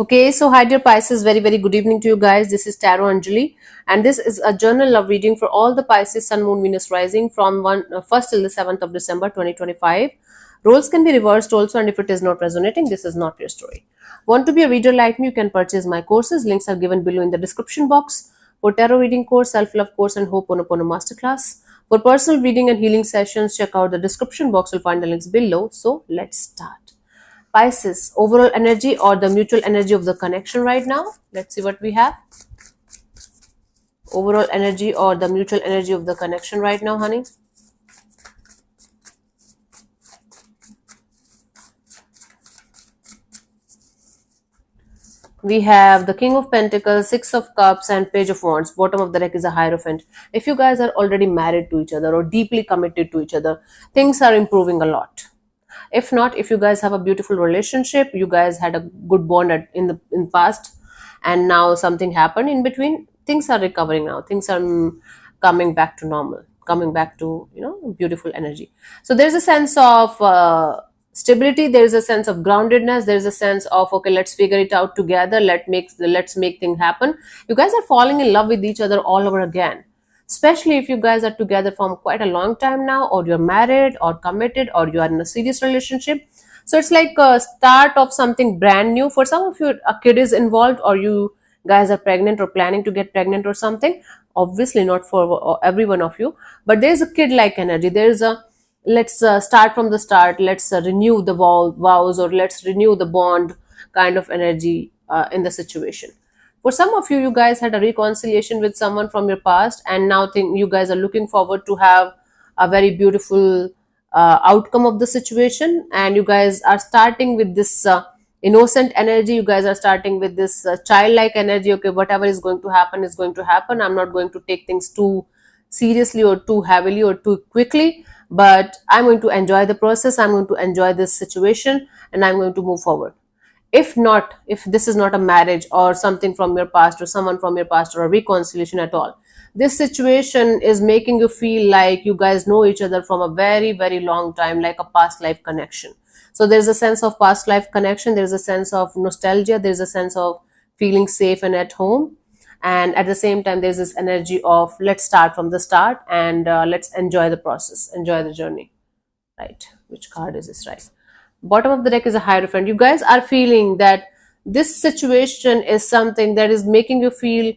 Okay, so hi dear Pisces, very good evening to you guys. This is Tarot Anjali, and this is a journal love reading for all the Pisces Sun, Moon, Venus rising from 1st till the 7th of December 2025. Roles can be reversed also, and if it is not resonating, this is not your story. Want to be a reader like me? You can purchase my courses. Links are given below in the description box for tarot reading course, self-love course, and Ho'oponopono masterclass. For personal reading and healing sessions, check out the description box. You'll find the links below. So let's start. Pisces, overall energy or the mutual energy of the connection right now. Let's see what we have. Overall energy or the mutual energy of the connection right now, honey. We have the King of Pentacles, Six of Cups, and Page of Wands. Bottom of the deck is a Hierophant. If you guys are already married to each other or deeply committed to each other, things are improving a lot. If not, if you guys have a beautiful relationship, you guys had a good bond in the past, and now something happened in between, things are recovering now. Things are coming back to normal, coming back to beautiful energy. So there's a sense of stability. There's a sense of groundedness. There's a sense of, okay, let's figure it out together. Let's make things happen. You guys are falling in love with each other all over again, especially if you guys are together from quite a long time now, or you're married or committed, or you are in a serious relationship. So it's like a start of something brand new. For some of you, a kid is involved, or you guys are pregnant or planning to get pregnant or something. Obviously not for every one of you, but there's a kid like energy. There's a let's start from the start, let's renew the vows, or let's renew the bond kind of energy in the situation. For some of you, you guys had a reconciliation with someone from your past, and now think you guys are looking forward to have a very beautiful outcome of the situation, and you guys are starting with this innocent energy. You guys are starting with this childlike energy. Okay, whatever is going to happen is going to happen. I'm not going to take things too seriously or too heavily or too quickly, but I'm going to enjoy the process. I'm going to enjoy this situation, and I'm going to move forward. If not, if this is not a marriage or something from your past or someone from your past or a reconciliation at all, this situation is making you feel like you guys know each other from a very long time, like a past life connection. So there's a sense of past life connection, there's a sense of nostalgia, there's a sense of feeling safe and at home, and at the same time there's this energy of let's start from the start, and let's enjoy the process, enjoy the journey. Right, which card is this? Right, bottom of the deck is a Hierophant. You guys are feeling that this situation is something that is making you feel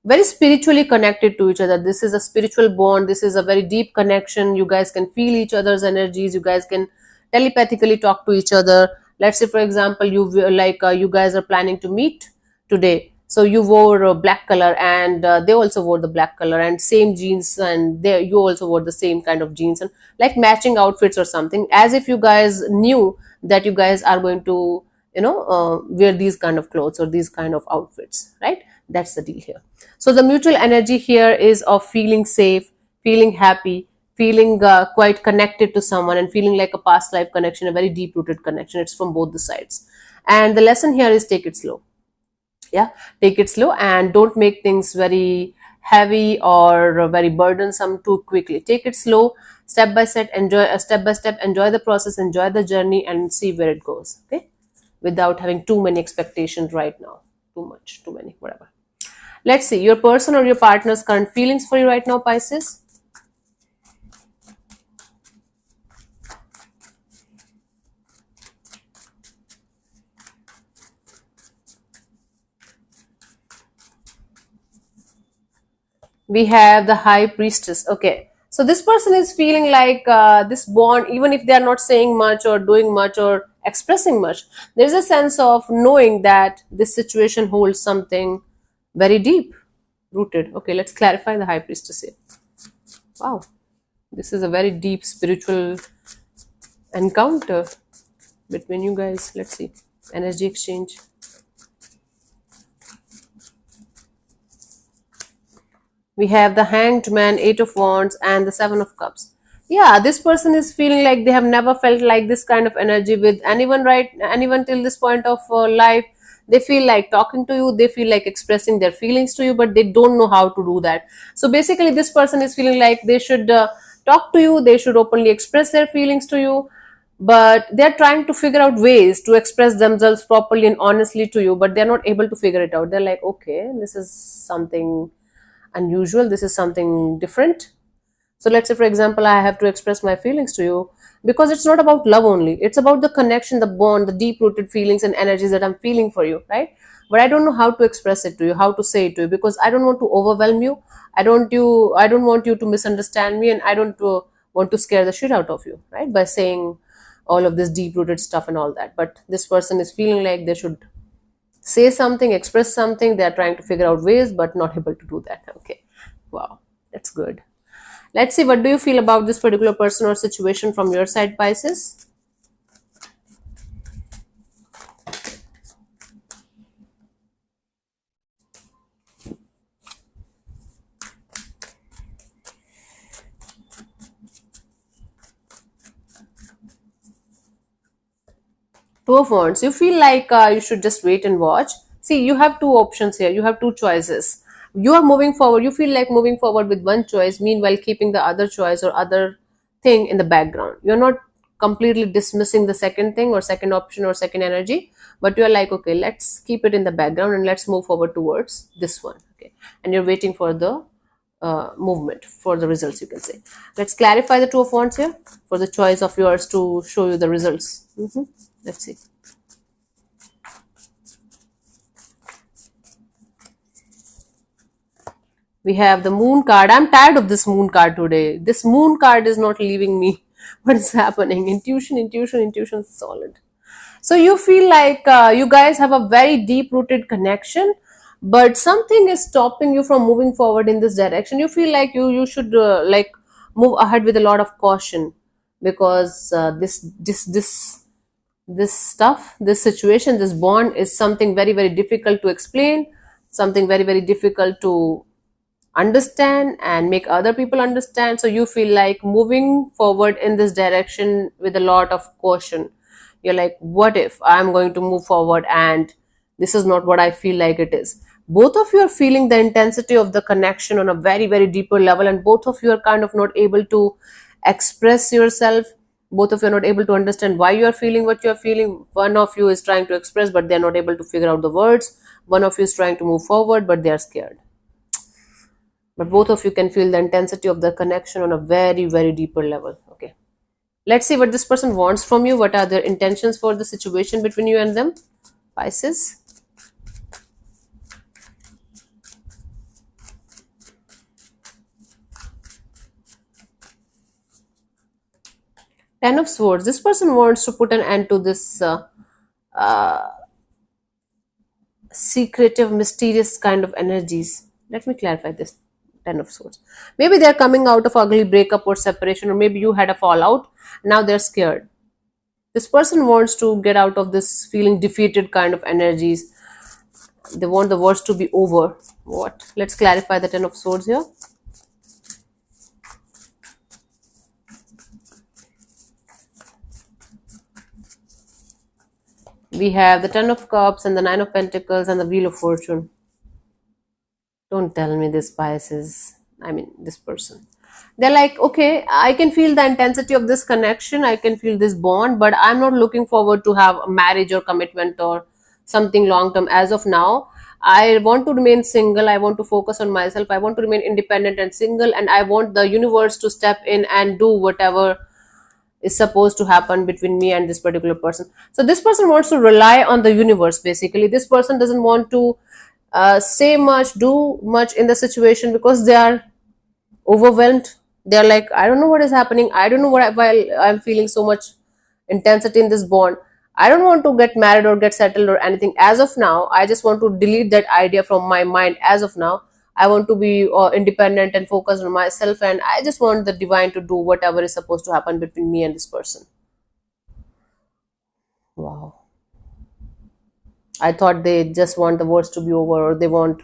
very spiritually connected to each other. This is a spiritual bond. This is a very deep connection. You guys can feel each other's energies. You guys can telepathically talk to each other. Let's say, for example, you guys are planning to meet today. So you wore a black color, and they also wore the black color, and same jeans, and you also wore the same kind of jeans, and like matching outfits or something, as if you guys knew that you guys are going to wear these kind of clothes or these kind of outfits, right? That's the deal here. So the mutual energy here is of feeling safe, feeling happy, feeling quite connected to someone, and feeling like a past life connection, a very deep rooted connection. It's from both the sides. And the lesson here is take it slow. Yeah, take it slow, and don't make things very heavy or very burdensome too quickly. Take it slow, step by step, enjoy the process, enjoy the journey, and see where it goes. Okay, without having too many expectations right now. Too many, whatever. Let's see your person or your partner's current feelings for you right now, Pisces. We have the High Priestess. Okay, so this person is feeling like this bond, even if they are not saying much or doing much or expressing much, there's a sense of knowing that this situation holds something very deep rooted. Okay, let's clarify the High Priestess here. Wow, this is a very deep spiritual encounter between you guys. Let's see, energy exchange. We have the Hanged Man, Eight of Wands, and the Seven of Cups. Yeah, this person is feeling like they have never felt like this kind of energy with anyone, right? Anyone till this point of life. They feel like talking to you, they feel like expressing their feelings to you, but they don't know how to do that. So basically, this person is feeling like they should talk to you, they should openly express their feelings to you, but they're trying to figure out ways to express themselves properly and honestly to you, but they're not able to figure it out. They're like, okay, this is something unusual, this is something different. So let's say, for example, I have to express my feelings to you, because it's not about love only, it's about the connection, the bond, the deep rooted feelings and energies that I'm feeling for you, right? But I don't know how to express it to you, how to say it to you, because I don't want to overwhelm you. I don't want you to misunderstand me, and I don't want to scare the shit out of you, right, by saying all of this deep rooted stuff and all that. But this person is feeling like they should say something, express something. They're trying to figure out ways but not able to do that. Okay, wow, that's good. Let's see, what do you feel about this particular person or situation from your side, Pisces? Two of Wands. You feel like you should just wait and watch. See, you have two options here. You have two choices. You are moving forward. You feel like moving forward with one choice, meanwhile keeping the other choice or other thing in the background. You're not completely dismissing the second thing or second option or second energy, but you're like, okay, let's keep it in the background and let's move forward towards this one. Okay, and you're waiting for the movement, for the results, you can say. Let's clarify the Two of Wands here for the choice of yours to show you the results. Let's see. We have the Moon card. I'm tired of this Moon card today. This Moon card is not leaving me. What is happening? Intuition, intuition, intuition, solid. So you feel like you guys have a very deep rooted connection, but something is stopping you from moving forward in this direction. You feel like you should like move ahead with a lot of caution, because this stuff, this situation, this bond is something very, very difficult to explain, something very, very difficult to understand and make other people understand. So you feel like moving forward in this direction with a lot of caution. You're like, what if I'm going to move forward and this is not what I feel like it is? Both of you are feeling the intensity of the connection on a very, very deeper level, and both of you are kind of not able to express yourself. Both of you are not able to understand why you are feeling what you are feeling. One of you is trying to express, but they're not able to figure out the words. One of you is trying to move forward, but they are scared. But both of you can feel the intensity of the connection on a very, very deeper level. Okay, let's see what this person wants from you. What are their intentions for the situation between you and them, Pisces? Ten of Swords. This person wants to put an end to this uh, secretive, mysterious kind of energies. Let me clarify this. Ten of Swords. Maybe they're coming out of ugly breakup or separation, or maybe you had a fallout. Now they're scared. This person wants to get out of this feeling defeated kind of energies. They want the worst to be over. What? Let's clarify the Ten of Swords here. We have the Ten of Cups and the Nine of Pentacles and the Wheel of Fortune. Don't tell me this biases. I mean, this person. They're like, okay, I can feel the intensity of this connection. I can feel this bond, but I'm not looking forward to have a marriage or commitment or something long term as of now. I want to remain single. I want to focus on myself. I want to remain independent and single. And I want the universe to step in and do whatever is supposed to happen between me and this particular person. So this person wants to rely on the universe. Basically, this person doesn't want to say much, do much in the situation, because they are overwhelmed. They're like, I don't know what is happening. I don't know why I'm feeling so much intensity in this bond. I don't want to get married or get settled or anything as of now. I just want to delete that idea from my mind as of now. I want to be independent and focus on myself, and I just want the divine to do whatever is supposed to happen between me and this person. Wow. I thought they just want the worst to be over, or they want,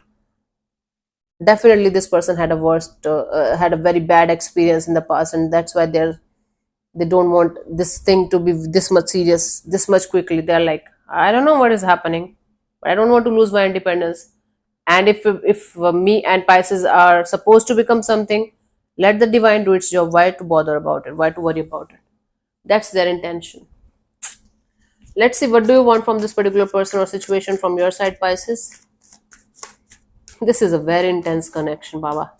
definitely this person had a had a very bad experience in the past, and that's why they don't want this thing to be this much serious this much quickly. They're like, I don't know what is happening, but I don't want to lose my independence. And if me and Pisces are supposed to become something, let the divine do its job. Why to bother about it? Why to worry about it? That's their intention. Let's see, what do you want from this particular person or situation from your side, Pisces? This is a very intense connection, Baba.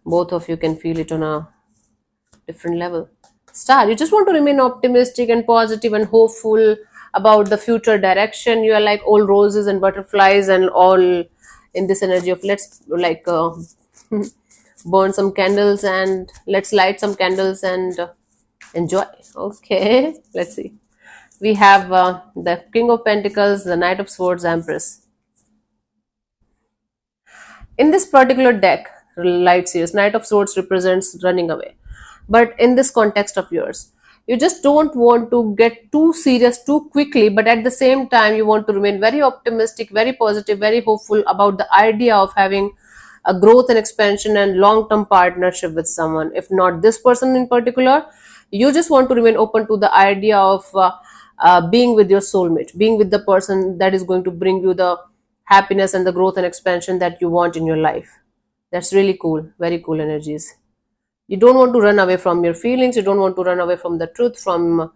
Both of you can feel it on a different level. Star, you just want to remain optimistic and positive and hopeful about the future direction. You are like all roses and butterflies and all in this energy of let's like burn some candles and let's light some candles and enjoy. Okay, let's see. We have the King of Pentacles, the Knight of Swords, Empress. In this particular deck, light series, Knight of Swords represents running away. But in this context of yours, you just don't want to get too serious too quickly, but at the same time, you want to remain very optimistic, very positive, very hopeful about the idea of having a growth and expansion and long term partnership with someone. If not this person in particular, you just want to remain open to the idea of being with your soulmate, being with the person that is going to bring you the happiness and the growth and expansion that you want in your life. That's really cool, very cool energies. You don't want to run away from your feelings, you don't want to run away from the truth, from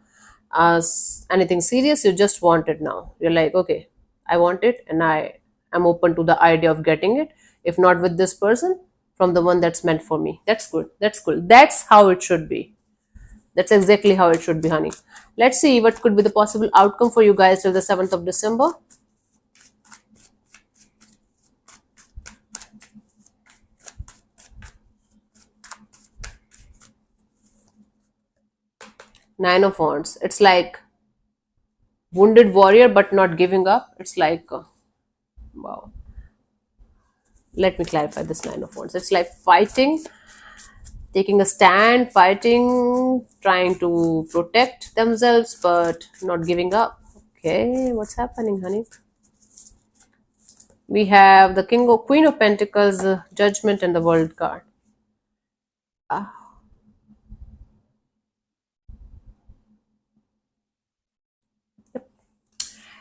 anything serious. You just want it now. You're like, okay, I want it and I am open to the idea of getting it. If not with this person, from the one that's meant for me. That's good, that's cool, that's how it should be. That's exactly how it should be, honey. Let's see what could be the possible outcome for you guys till the 7th of December. Nine of Wands. It's like wounded warrior but not giving up. It's like, wow. Let me clarify this Nine of Wands. It's like fighting, taking a stand, fighting, trying to protect themselves but not giving up. Okay, what's happening, honey? We have the Queen of Pentacles, Judgment, and the World card. Ah,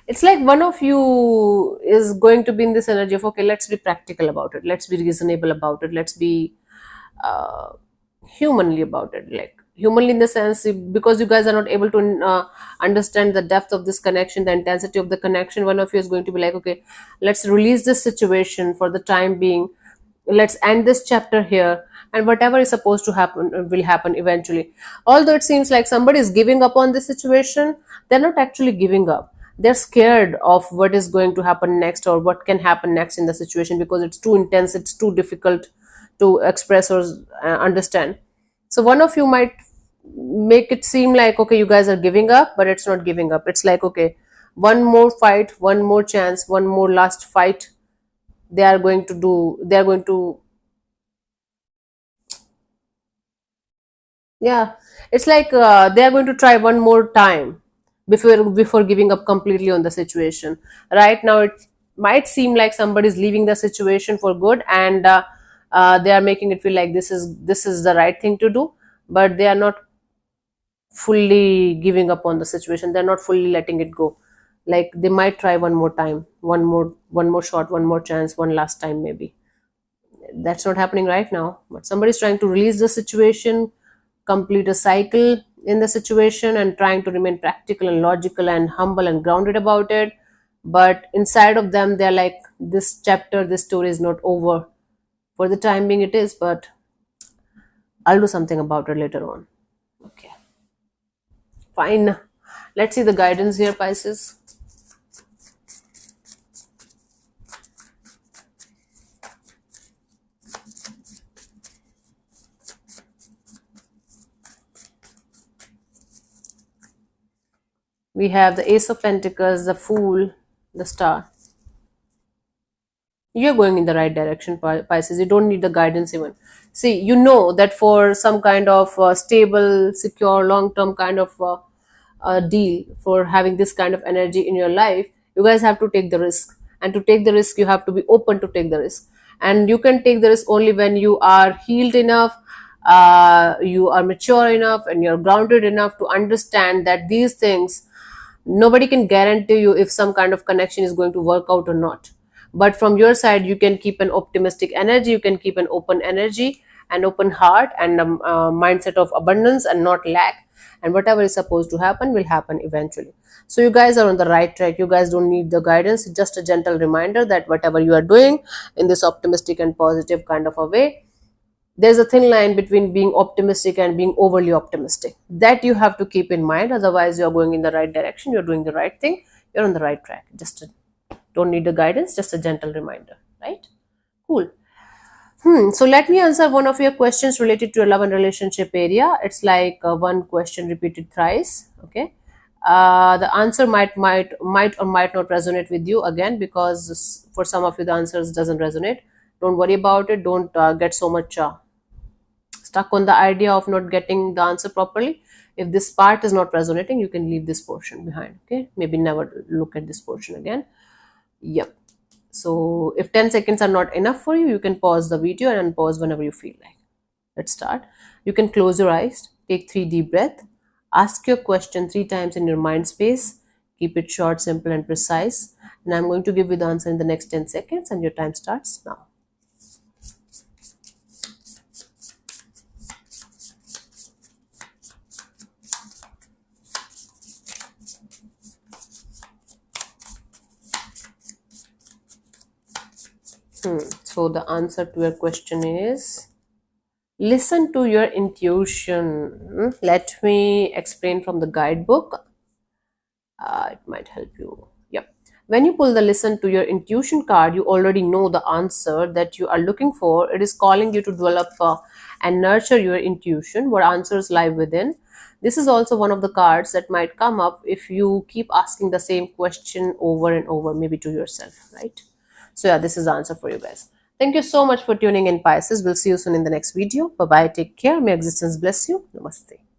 it's like one of you is going to be in this energy of, okay, let's be practical about it, let's be reasonable about it, let's be uh, humanly about it, like humanly in the sense, because you guys are not able to understand the depth of this connection, the intensity of the connection. One of you is going to be like, okay, let's release this situation for the time being, let's end this chapter here, and whatever is supposed to happen will happen eventually. Although it seems like somebody is giving up on this situation, they're not actually giving up. They're scared of what is going to happen next or what can happen next in the situation, because it's too intense, it's too difficult to express or understand. So one of you might make it seem like, okay, you guys are giving up, but it's not giving up. It's like, okay, one more fight, one more chance, one more last fight. They are going to, yeah, it's like they are going to try one more time before giving up completely on the situation. Right now it might seem like somebody's leaving the situation for good, and they are making it feel like this is the right thing to do, but they are not fully giving up on the situation, they're not fully letting it go. Like they might try one more time, one more shot, one more chance, one last time maybe. That's not happening right now, but somebody's trying to release the situation, complete a cycle in the situation, and trying to remain practical and logical and humble and grounded about it. But inside of them they're like, this chapter, this story is not over. For the time being it is, but I'll do something about it later on. Okay, fine. Let's see the guidance here, Pisces. We have the Ace of Pentacles, the Fool, the Star. You're going in the right direction, Pisces. You don't need the guidance even. See, you know that for some kind of stable, secure, long-term kind of deal, for having this kind of energy in your life, you guys have to take the risk. And to take the risk, you have to be open to take the risk. And you can take the risk only when you are healed enough, you are mature enough, and you're grounded enough to understand that these things, nobody can guarantee you if some kind of connection is going to work out or not. But from your side, you can keep an optimistic energy, you can keep an open energy, an open heart, and a mindset of abundance and not lack. and whatever is supposed to happen will happen eventually. So you guys are on the right track. You guys don't need the guidance. It's just a gentle reminder that whatever you are doing in this optimistic and positive kind of a way, there's a thin line between being optimistic and being overly optimistic. That you have to keep in mind. Otherwise, you're going in the right direction. You're doing the right thing. You're on the right track. Don't need the guidance. Just a gentle reminder, right? Cool. So let me answer one of your questions related to a love and relationship area. It's like one question repeated thrice. Okay. The answer might or might not resonate with you again, because for some of you the answers doesn't resonate. Don't worry about it. Don't get so much stuck on the idea of not getting the answer properly. If this part is not resonating, you can leave this portion behind. Okay. Maybe never look at this portion again. Yep. So if 10 seconds are not enough for you, you can pause the video and unpause whenever you feel like. Let's start. You can close your eyes, take 3 deep breaths, ask your question 3 times in your mind space, keep it short, simple and precise. And I'm going to give you the answer in the next 10 seconds and your time starts now. So the answer to your question is listen to your intuition. Let me explain from the guidebook. It might help you. Yep. When you pull the listen to your intuition card, you already know the answer that you are looking for. It is calling you to develop and nurture your intuition, what answers lie within. This is also one of the cards that might come up if you keep asking the same question over and over, maybe to yourself, right? So yeah, this is the answer for you guys. Thank you so much for tuning in, Pisces. We'll see you soon in the next video. Bye bye. Take care. May existence bless you. Namaste.